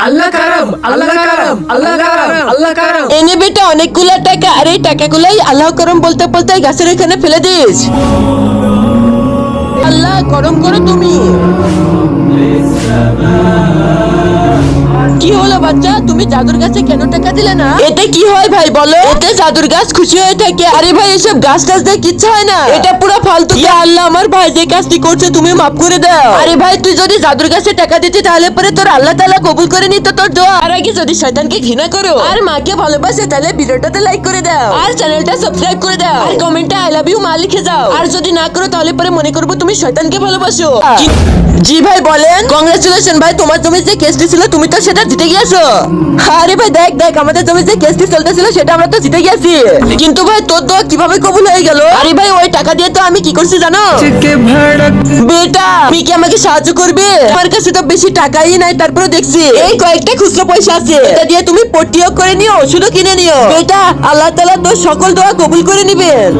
আল্লাহ কারাম, আল্লাহ কারাম, আল্লাহ কারাম, আল্লাহ কারাম। এনে বেটা অনেকগুলা টাকা, আর এই টাকাগুলাই আল্লাহ করম বলতে বলতে গাছের এখানে ফেলে দিস। আল্লাহ করম করো তুমি। কি হলো বাচ্চা, তুমি জাদুর গাছে কেন টাকা দিলে না? এতে কি হয় ভাই বলো? এতে জাদুর গাছ খুশি হয়ে থাকে। আরে ভাই এসব গাছ টাছ দিয়ে কিচ্ছু হয় না, এটা পুরো ফালতু। ইয়া আল্লাহ, আমার ভাই যে কাজটি করছে তুমি মাফ করে দাও। আরে ভাই তুই যদি জাদুর গাছে টাকা দিতি তাহলে পরে তোর আল্লাহ তাআলা কবুল করে নিত তোর দোয়া। আর আগে যদি শয়তানকে ঘৃণা করো আর মাকে ভালোবাসে তাহলে ভিডিওটাতে লাইক করে দাও আর চ্যানেলটা সাবস্ক্রাইব করে দাও আর কমেন্টে আই লাভ ইউ মা লিখে যাও। আর যদি না করো তাহলে পরে মনে করবো তুমি শয়তানকে ভালোবাসো। জি ভাই বলেন। কংগ্রেচুলেশন ভাই, তোমার জমি যে কেসটি ছিল তুমি তো সেটা জিতে গিয়েছো। আরে ভাই দেখ দেখ, আমাদের জমি যে কেসটি চলতেছিল সেটা আমরা তো জিতে গেছি। কিন্তু ভাই তোর দোয়া কিভাবে কবুল হয়ে গেল? আরে ভাই ওই টাকা দিয়ে তো আমি কি করছি জানো? বেটা তুমি কি আমাকে সাহায্য করবে? আমার কাছে তো বেশি টাকাই নাই, তারপরে দেখছি এই কয়েকটা খুচরো পয়সা আছে, এটা দিয়ে তুমি পট্টিও করে নিও, শুধু কিনে নিও। বেটা আল্লাহ তাআলা তোর সকল দোয়া কবুল করে নিবেন।